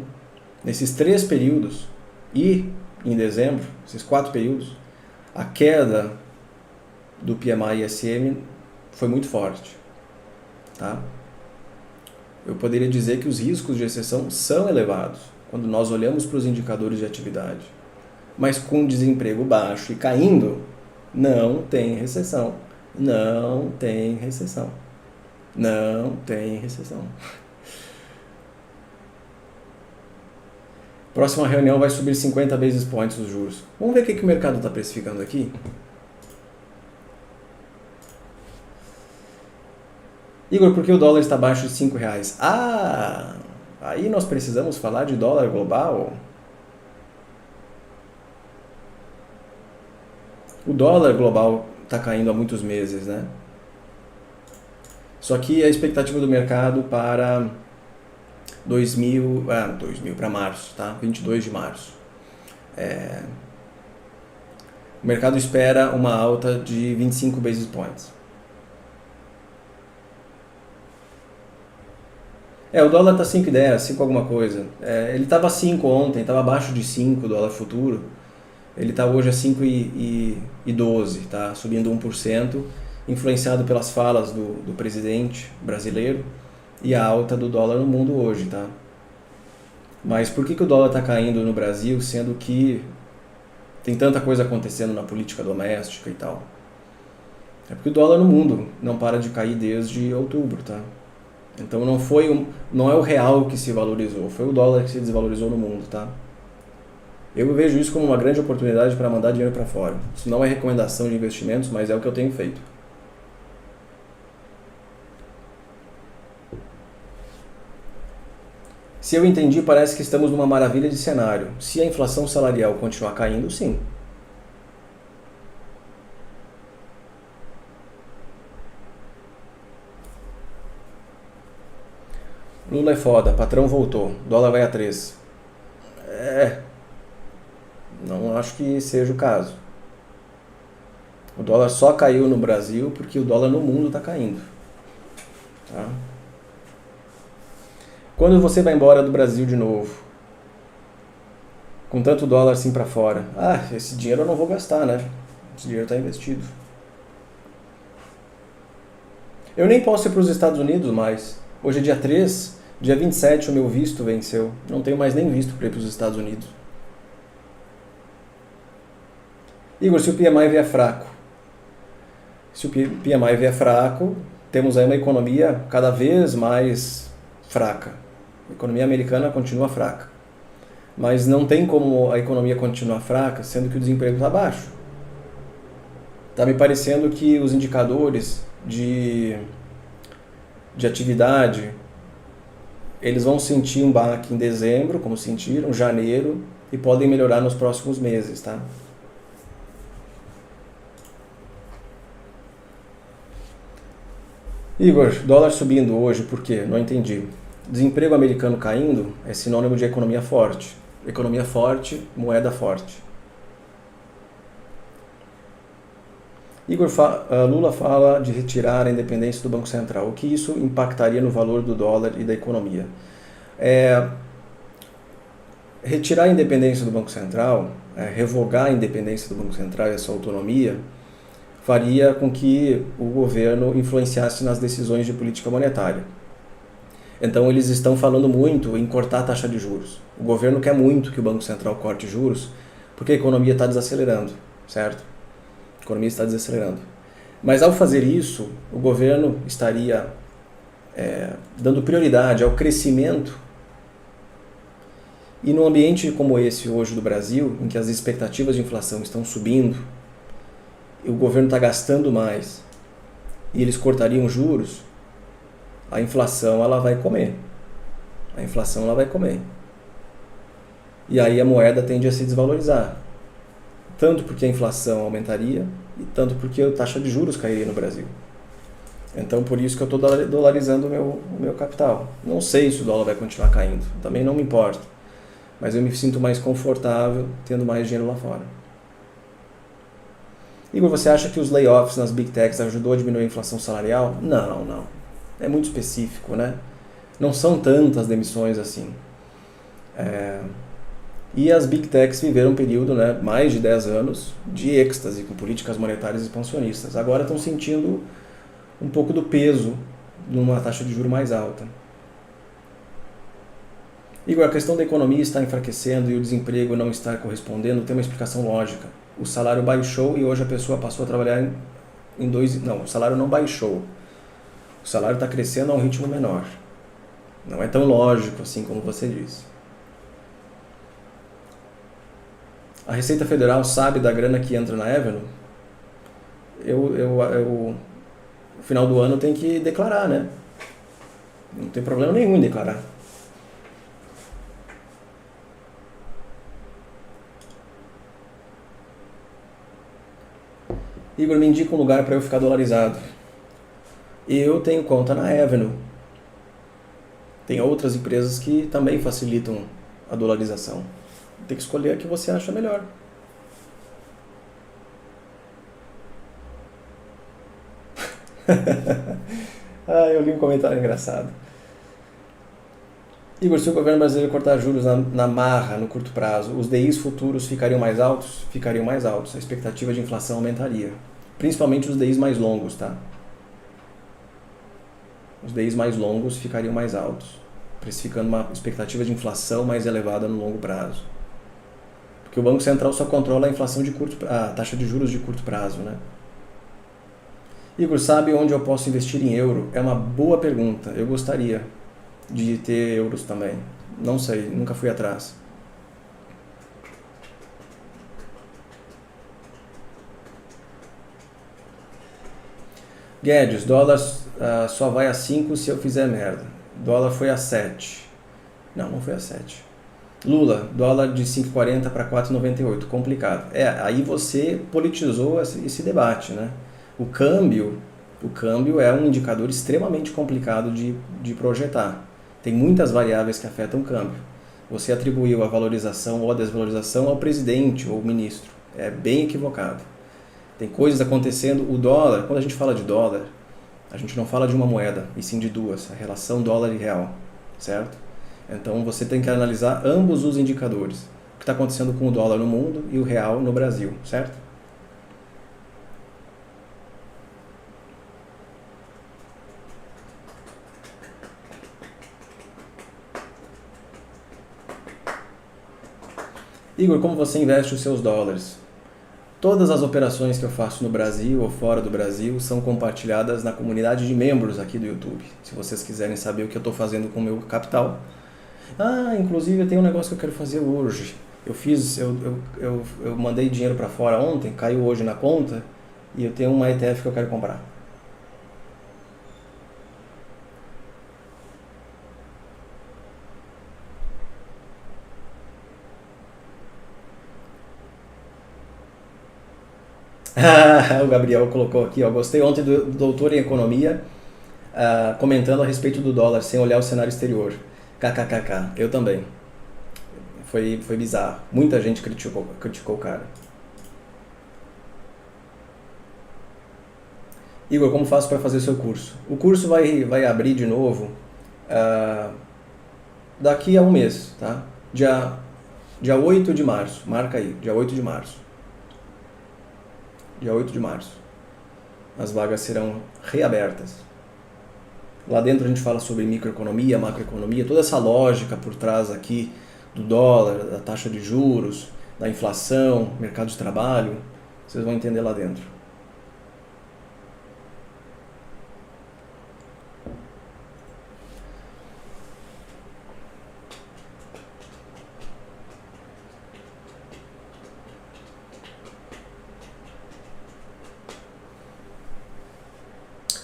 Nesses 3 períodos e em dezembro, esses 4 períodos, a queda do PMI ISM foi muito forte. Tá? Eu poderia dizer que os riscos de recessão são elevados quando nós olhamos para os indicadores de atividade. Mas com desemprego baixo e caindo, não tem recessão. Não tem recessão. Não tem recessão. Próxima reunião vai subir 50 basis points os juros. Vamos ver o que o mercado está precificando aqui? Igor, por que o dólar está abaixo de R$5? Aí nós precisamos falar de dólar global. O dólar global está caindo há muitos meses, né? Só que a expectativa do mercado para para março, tá? 22 de março. O mercado espera uma alta de 25 basis points. O dólar está 5,10, 5 alguma coisa. Ele estava 5 ontem, estava abaixo de 5 o dólar futuro. Ele está hoje a 5,12, tá? Subindo 1%, influenciado pelas falas do presidente brasileiro e a alta do dólar no mundo hoje, tá? Mas por que o dólar está caindo no Brasil, sendo que tem tanta coisa acontecendo na política doméstica e tal? É porque o dólar no mundo não para de cair desde outubro, tá? Então não é o real que se valorizou, foi o dólar que se desvalorizou no mundo, tá? Eu vejo isso como uma grande oportunidade para mandar dinheiro para fora. Isso não é recomendação de investimentos, mas é o que eu tenho feito. Se eu entendi, parece que estamos numa maravilha de cenário. Se a inflação salarial continuar caindo, sim. Lula é foda, patrão voltou, dólar vai a 3. Não acho que seja o caso. O dólar só caiu no Brasil porque o dólar no mundo está caindo. Tá? Quando você vai embora do Brasil de novo, com tanto dólar assim para fora, esse dinheiro eu não vou gastar, né? Esse dinheiro está investido. Eu nem posso ir para os Estados Unidos mais. Hoje é dia 3, dia 27 o meu visto venceu. Não tenho mais nem visto para ir para os Estados Unidos. Igor, se o PMI vier fraco, se o PMI vier fraco, temos aí uma economia cada vez mais fraca. A economia americana continua fraca. Mas não tem como a economia continuar fraca, sendo que o desemprego está baixo. Está me parecendo que os indicadores de atividade, eles vão sentir um baque em dezembro, como sentiram, janeiro, e podem melhorar nos próximos meses, tá? Igor, dólar subindo hoje, por quê? Não entendi. Desemprego americano caindo é sinônimo de economia forte. Economia forte, moeda forte. Igor, Lula fala de retirar a independência do Banco Central. O que isso impactaria no valor do dólar e da economia? Retirar a independência do Banco Central, revogar a independência do Banco Central e a sua autonomia, faria com que o governo influenciasse nas decisões de política monetária. Então eles estão falando muito em cortar a taxa de juros. O governo quer muito que o Banco Central corte juros, porque a economia está desacelerando, certo? A economia está desacelerando. Mas ao fazer isso, o governo estaria dando prioridade ao crescimento. E num ambiente como esse hoje do Brasil, em que as expectativas de inflação estão subindo, e o governo está gastando mais, e eles cortariam juros, a inflação ela vai comer. A inflação ela vai comer. E aí a moeda tende a se desvalorizar. Tanto porque a inflação aumentaria, e tanto porque a taxa de juros cairia no Brasil. Então por isso que eu estou dolarizando o meu capital. Não sei se o dólar vai continuar caindo, também não me importa. Mas eu me sinto mais confortável tendo mais dinheiro lá fora. Igor, você acha que os layoffs nas Big Techs ajudou a diminuir a inflação salarial? Não, não. É muito específico, né? Não são tantas demissões assim. E as Big Techs viveram um período, né, mais de 10 anos, de êxtase com políticas monetárias expansionistas. Agora estão sentindo um pouco do peso numa taxa de juros mais alta. Igor, a questão da economia está enfraquecendo e o desemprego não está correspondendo tem uma explicação lógica. O salário baixou e hoje a pessoa passou a trabalhar em dois... Não, o salário não baixou. O salário está crescendo a um ritmo menor. Não é tão lógico assim como você disse. A Receita Federal sabe da grana que entra na Avenue? No final do ano tem que declarar, né? Não tem problema nenhum em declarar. Igor, me indica um lugar para eu ficar dolarizado. Eu tenho conta na Avenue. Tem outras empresas que também facilitam a dolarização. Tem que escolher a que você acha melhor. Eu li um comentário engraçado. Igor, se o governo brasileiro cortar juros na marra, no curto prazo, os DIs futuros ficariam mais altos? Ficariam mais altos. A expectativa de inflação aumentaria. Principalmente os DIs mais longos, tá? Os DIs mais longos ficariam mais altos, precificando uma expectativa de inflação mais elevada no longo prazo. Porque o Banco Central só controla a inflação a taxa de juros de curto prazo, né? Igor, sabe onde eu posso investir em euro? É uma boa pergunta. Eu gostaria de ter euros também. Não sei, nunca fui atrás. Guedes, dólar só vai a 5 se eu fizer merda. Dólar foi a 7. Não foi a 7. Lula, dólar de 5,40 para 4,98. Complicado. Aí você politizou esse debate, né? O câmbio é um indicador extremamente complicado de projetar. Tem muitas variáveis que afetam o câmbio. Você atribuiu a valorização ou a desvalorização ao presidente ou ministro. É bem equivocado. Tem coisas acontecendo. O dólar, quando a gente fala de dólar, a gente não fala de uma moeda, e sim de duas. A relação dólar e real, certo? Então você tem que analisar ambos os indicadores. O que está acontecendo com o dólar no mundo e o real no Brasil, certo? Igor, como você investe os seus dólares? Todas as operações que eu faço no Brasil ou fora do Brasil são compartilhadas na comunidade de membros aqui do YouTube. Se vocês quiserem saber o que eu estou fazendo com o meu capital. Ah, inclusive tem um negócio que eu quero fazer hoje. Eu mandei dinheiro para fora ontem, caiu hoje na conta e eu tenho uma ETF que eu quero comprar. O Gabriel colocou aqui, ó, gostei ontem do doutor em economia comentando a respeito do dólar sem olhar o cenário exterior. KKKK, eu também. Foi bizarro. Muita gente criticou o cara. Igor, como faço para fazer o seu curso? O curso vai abrir de novo daqui a um mês, tá? Dia 8 de março, marca aí, dia 8 de março. Dia 8 de março. As vagas serão reabertas. Lá dentro a gente fala sobre microeconomia, macroeconomia, toda essa lógica por trás aqui do dólar, da taxa de juros, da inflação, mercado de trabalho. Vocês vão entender lá dentro.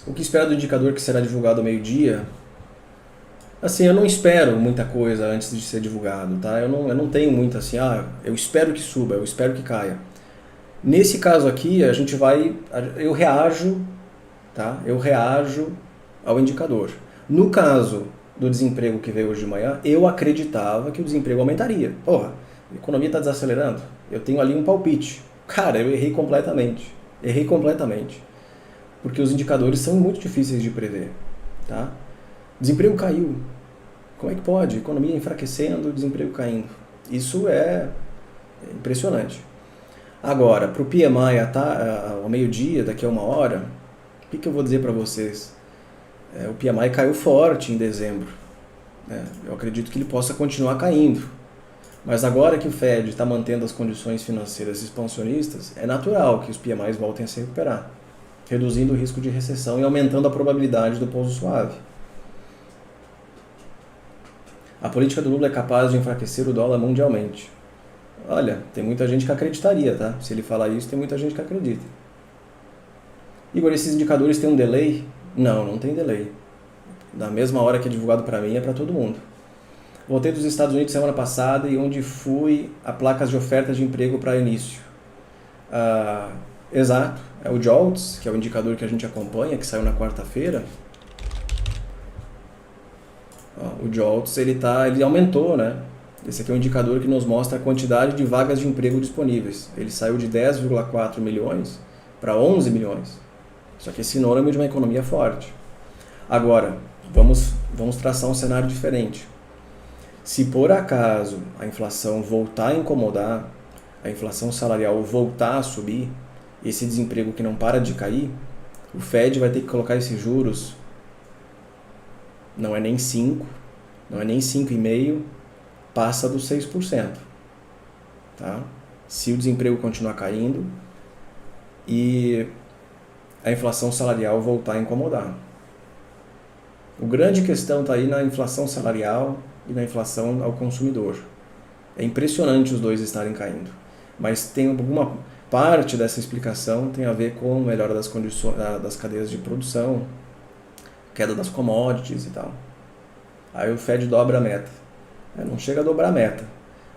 O que espera do indicador que será divulgado ao meio-dia? Assim, eu não espero muita coisa antes de ser divulgado, tá? Eu não tenho muito assim, eu espero que suba, eu espero que caia. Nesse caso aqui, eu reajo, tá? Eu reajo ao indicador. No caso do desemprego que veio hoje de manhã, eu acreditava que o desemprego aumentaria. Porra, a economia está desacelerando. Eu tenho ali um palpite. Cara, eu errei completamente. Errei completamente. Porque os indicadores são muito difíceis de prever, tá? Desemprego caiu. Como é que pode? Economia enfraquecendo, desemprego caindo. Isso é impressionante. Agora, para o PMI ao meio-dia, daqui a uma hora, o que eu vou dizer para vocês? O PMI caiu forte em dezembro. Eu acredito que ele possa continuar caindo. Mas agora que o Fed está mantendo as condições financeiras expansionistas, é natural que os PMIs voltem a se recuperar, reduzindo o risco de recessão e aumentando a probabilidade do pouso suave. A política do Lula é capaz de enfraquecer o dólar mundialmente. Olha, tem muita gente que acreditaria, tá? Se ele falar isso, tem muita gente que acredita. Igor, esses indicadores têm um delay? Não, não tem delay. Da mesma hora que é divulgado para mim, é para todo mundo. Voltei dos Estados Unidos semana passada e onde fui a placas de oferta de emprego para início. Exato, é o JOLTS, que é o indicador que a gente acompanha, que saiu na quarta-feira. O JOLTS ele aumentou, né? Esse aqui é um indicador que nos mostra a quantidade de vagas de emprego disponíveis. Ele saiu de 10,4 milhões para 11 milhões. Isso aqui é sinônimo de uma economia forte. Agora, vamos traçar um cenário diferente. Se por acaso a inflação voltar a incomodar, a inflação salarial voltar a subir, esse desemprego que não para de cair, o Fed vai ter que colocar esses juros, não é nem 5, não é nem 5,5%, passa dos 6%. Tá? Se o desemprego continuar caindo e a inflação salarial voltar a incomodar. O grande questão está aí na inflação salarial e na inflação ao consumidor. É impressionante os dois estarem caindo. Mas tem alguma parte dessa explicação tem a ver com melhora das condições das cadeias de produção, queda das commodities e tal. Aí o Fed dobra a meta. Não chega a dobrar a meta,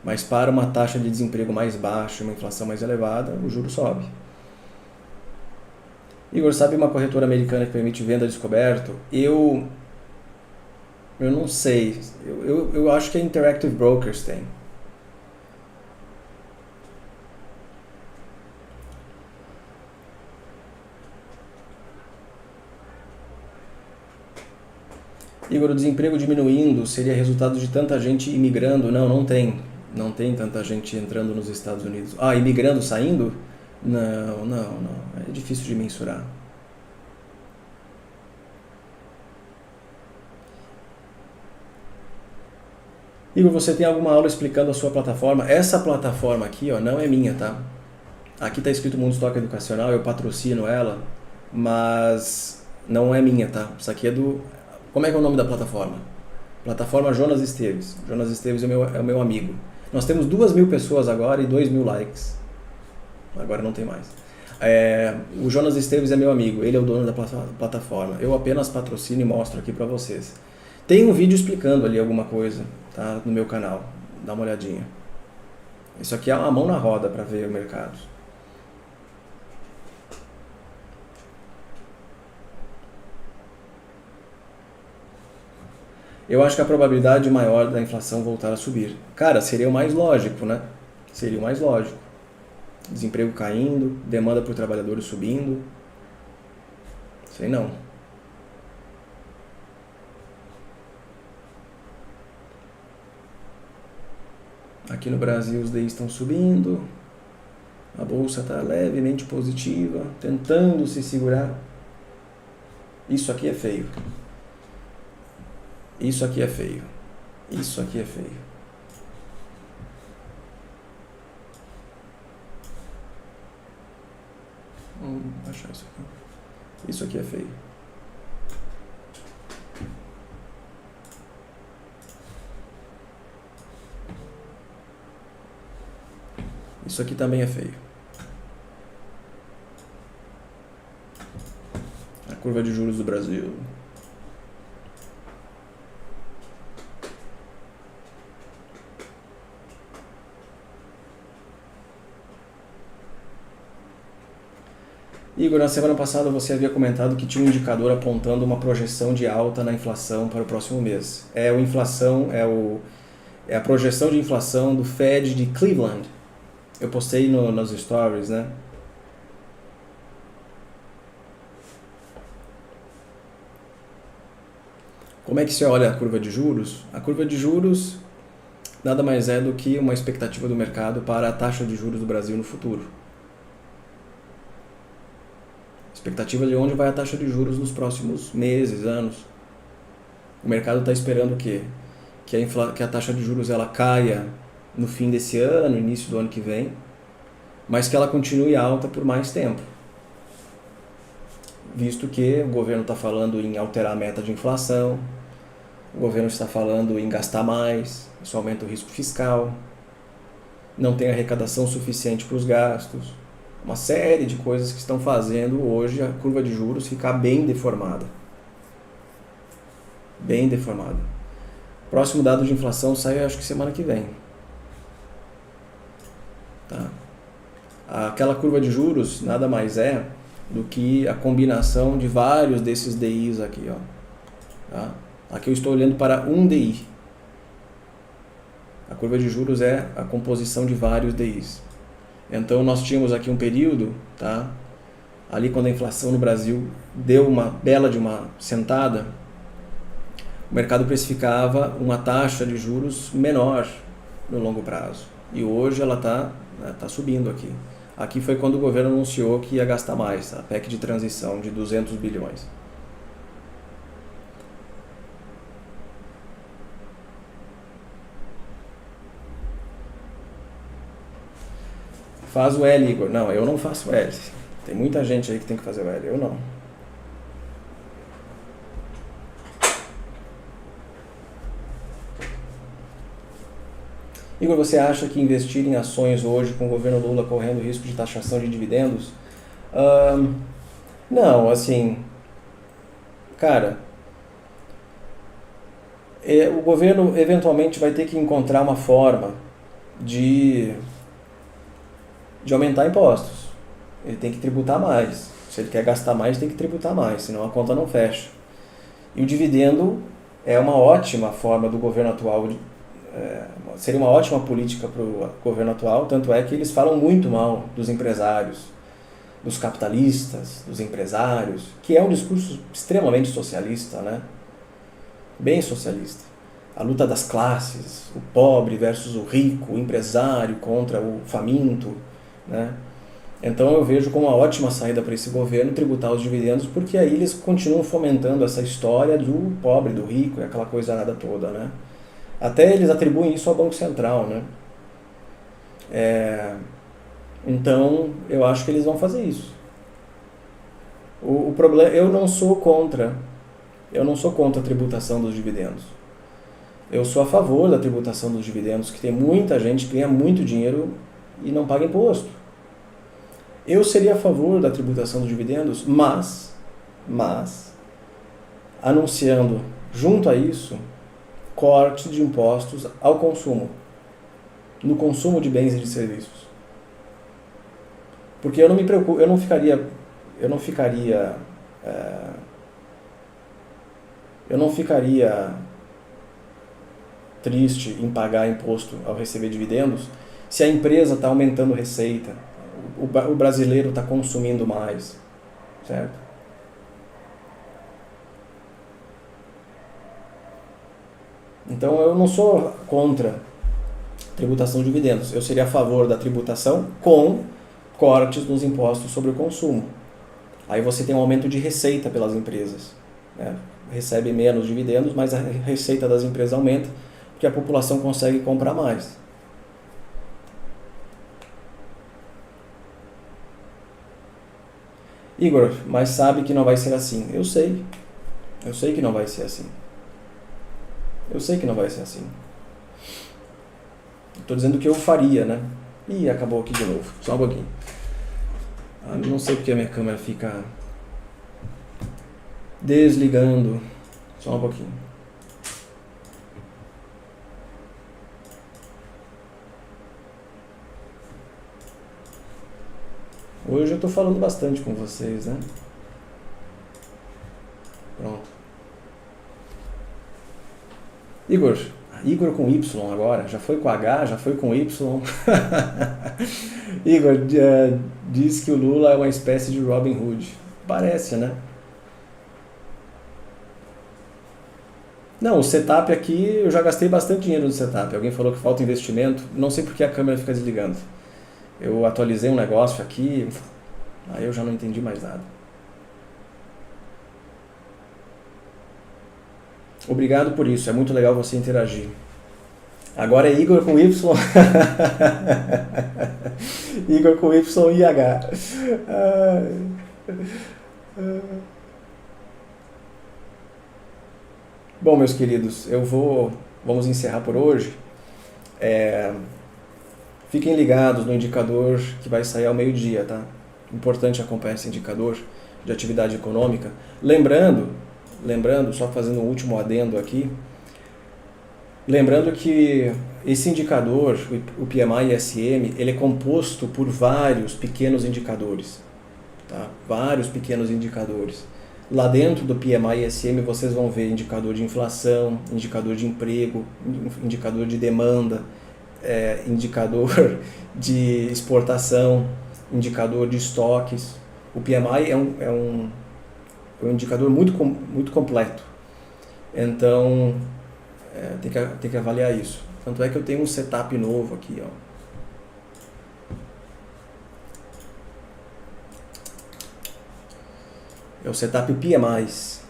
mas para uma taxa de desemprego mais baixa, uma inflação mais elevada, o juro sobe. Igor, sabe uma corretora americana que permite venda descoberto? Eu não sei. Eu acho que a Interactive Brokers tem. Igor, o desemprego diminuindo seria resultado de tanta gente imigrando? Não tem. Não tem tanta gente entrando nos Estados Unidos. Imigrando, saindo? Não. É difícil de mensurar. Igor, você tem alguma aula explicando a sua plataforma? Essa plataforma aqui, não é minha, tá? Aqui está escrito Mundo Stock Educacional, eu patrocino ela, mas não é minha, tá? Isso aqui é do... Como é que é o nome da plataforma? Plataforma Jonas Esteves. Jonas Esteves é o meu amigo. Nós temos 2.000 pessoas agora e 2.000 likes. Agora não tem mais. O Jonas Esteves é meu amigo, ele é o dono da plataforma. Eu apenas patrocino e mostro aqui pra vocês. Tem um vídeo explicando ali alguma coisa, tá? No meu canal. Dá uma olhadinha. Isso aqui é uma mão na roda para ver o mercado. Eu acho que a probabilidade maior da inflação voltar a subir. Cara, seria o mais lógico, né? Seria o mais lógico. Desemprego caindo, demanda por trabalhadores subindo. Sei não. Aqui no Brasil os DIs estão subindo. A bolsa está levemente positiva, tentando se segurar. Isso aqui é feio. Isso aqui é feio. Isso aqui é feio. Vamos baixar isso aqui. Isso aqui é feio. Isso aqui também é feio. A curva de juros do Brasil. Igor, na semana passada você havia comentado que tinha um indicador apontando uma projeção de alta na inflação para o próximo mês. É a projeção de inflação do Fed de Cleveland. Eu postei nos stories, né? Como é que se olha a curva de juros? A curva de juros nada mais é do que uma expectativa do mercado para a taxa de juros do Brasil no futuro. Expectativa de onde vai a taxa de juros nos próximos meses, anos. O mercado está esperando o quê? Que a taxa de juros ela caia no fim desse ano, início do ano que vem, mas que ela continue alta por mais tempo. Visto que o governo está falando em alterar a meta de inflação, o governo está falando em gastar mais, isso aumenta o risco fiscal, não tem arrecadação suficiente para os gastos, uma série de coisas que estão fazendo hoje a curva de juros ficar bem deformada. Bem deformada. Próximo dado de inflação sai acho que semana que vem. Tá? Aquela curva de juros nada mais é do que a combinação de vários desses DIs aqui. Ó. Tá? Aqui eu estou olhando para um DI. A curva de juros é a composição de vários DIs. Então nós tínhamos aqui um período, tá? Ali quando a inflação no Brasil deu uma bela de uma sentada, o mercado precificava uma taxa de juros menor no longo prazo. E hoje ela tá subindo aqui. Aqui foi quando o governo anunciou que ia gastar mais, a PEC de transição de 200 bilhões. Faz o L, Igor. Não, eu não faço L. Tem muita gente aí que tem que fazer o L, eu não. Igor, você acha que investir em ações hoje com o governo Lula correndo risco de taxação de dividendos? Não, assim... Cara... o governo eventualmente vai ter que encontrar uma forma de aumentar impostos. Ele tem que tributar mais. Se ele quer gastar mais, tem que tributar mais, senão a conta não fecha. E o dividendo é uma ótima forma do governo atual, seria uma ótima política para o governo atual, tanto é que eles falam muito mal dos empresários, dos capitalistas, dos empresários, que é um discurso extremamente socialista, né? Bem socialista. A luta das classes, o pobre versus o rico, o empresário contra o faminto, né? Então eu vejo como uma ótima saída para esse governo tributar os dividendos, porque aí eles continuam fomentando essa história do pobre, do rico e aquela coisa nada toda, né? Até eles atribuem isso ao Banco Central, né? Então, eu acho que eles vão fazer isso. O problema, eu não sou contra a tributação dos dividendos. Eu sou a favor da tributação dos dividendos, que tem muita gente que ganha muito dinheiro e não paga imposto. Eu seria a favor da tributação dos dividendos, mas anunciando junto a isso cortes de impostos ao consumo, no consumo de bens e de serviços. Porque eu não me preocupo, eu não ficaria triste em pagar imposto ao receber dividendos se a empresa está aumentando receita, o brasileiro está consumindo mais, certo? Então eu não sou contra a tributação de dividendos, eu seria a favor da tributação com cortes nos impostos sobre o consumo. Aí você tem um aumento de receita pelas empresas, né? Recebe menos dividendos, mas a receita das empresas aumenta, porque a população consegue comprar mais. Igor, mas sabe que não vai ser assim. Eu sei que não vai ser assim. Estou dizendo que eu faria, né? Ih, acabou aqui de novo. Só um pouquinho. Não sei porque a minha câmera fica desligando. Só um pouquinho. Hoje eu estou falando bastante com vocês, né? Pronto. Igor com Y agora, já foi com H, já foi com Y. Igor diz que o Lula é uma espécie de Robin Hood. Parece, né? Não, o setup aqui, eu já gastei bastante dinheiro no setup. Alguém falou que falta investimento, não sei porque a câmera fica desligando. Eu atualizei um negócio aqui, aí eu já não entendi mais nada. Obrigado por isso, é muito legal você interagir. Agora é Igor com Y. Igor com Y e H. Bom, meus queridos, vamos encerrar por hoje. Fiquem ligados no indicador que vai sair ao meio-dia, tá? Importante acompanhar esse indicador de atividade econômica. Lembrando, só fazendo um último adendo aqui, lembrando que esse indicador, o PMI-ISM, ele é composto por vários pequenos indicadores, tá? Vários pequenos indicadores. Lá dentro do PMI-ISM vocês vão ver indicador de inflação, indicador de emprego, indicador de demanda, indicador de exportação, indicador de estoques. O PMI é um indicador muito completo. Então, tem que avaliar isso. Tanto é que eu tenho um setup novo aqui, ó. É o setup PMIs.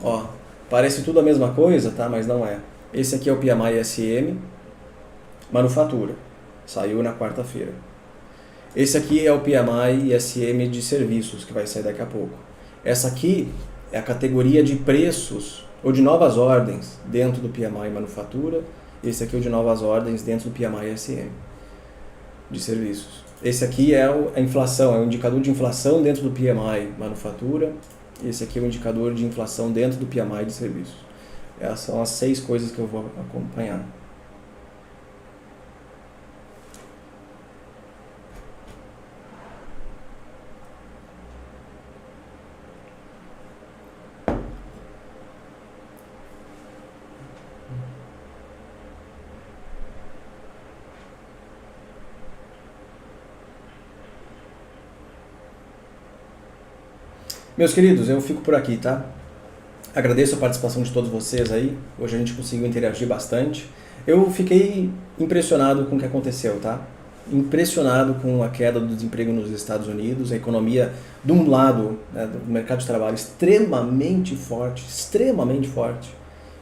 Ó, parece tudo a mesma coisa, tá? Mas não é. Esse aqui é o PMI-SM, manufatura. Saiu na quarta-feira. Esse aqui é o PMI-ISM de serviços, que vai sair daqui a pouco. Essa aqui é a categoria de preços ou de novas ordens dentro do PMI manufatura. Esse aqui é o de novas ordens dentro do PMI-ISM de serviços. Esse aqui é a inflação, é o indicador de inflação dentro do PMI manufatura. Esse aqui é o indicador de inflação dentro do PMI de serviços. Essas são as 6 coisas que eu vou acompanhar. Meus queridos, eu fico por aqui, tá? Agradeço a participação de todos vocês aí. Hoje a gente conseguiu interagir bastante. Eu fiquei impressionado com o que aconteceu, tá? Impressionado com a queda do desemprego nos Estados Unidos, a economia, de um lado, né, do mercado de trabalho extremamente forte,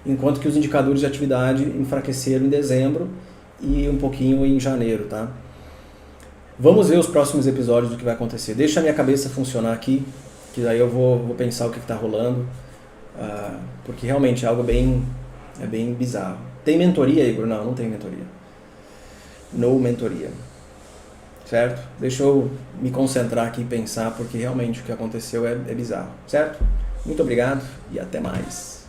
enquanto que os indicadores de atividade enfraqueceram em dezembro e um pouquinho em janeiro, tá? Vamos ver os próximos episódios do que vai acontecer. Deixa a minha cabeça funcionar aqui, que daí eu vou pensar o que está rolando, porque realmente é algo bem bizarro. Tem mentoria, Igor? Não, não tem mentoria. No mentoria. Certo? Deixa eu me concentrar aqui e pensar, porque realmente o que aconteceu é bizarro. Certo? Muito obrigado e até mais.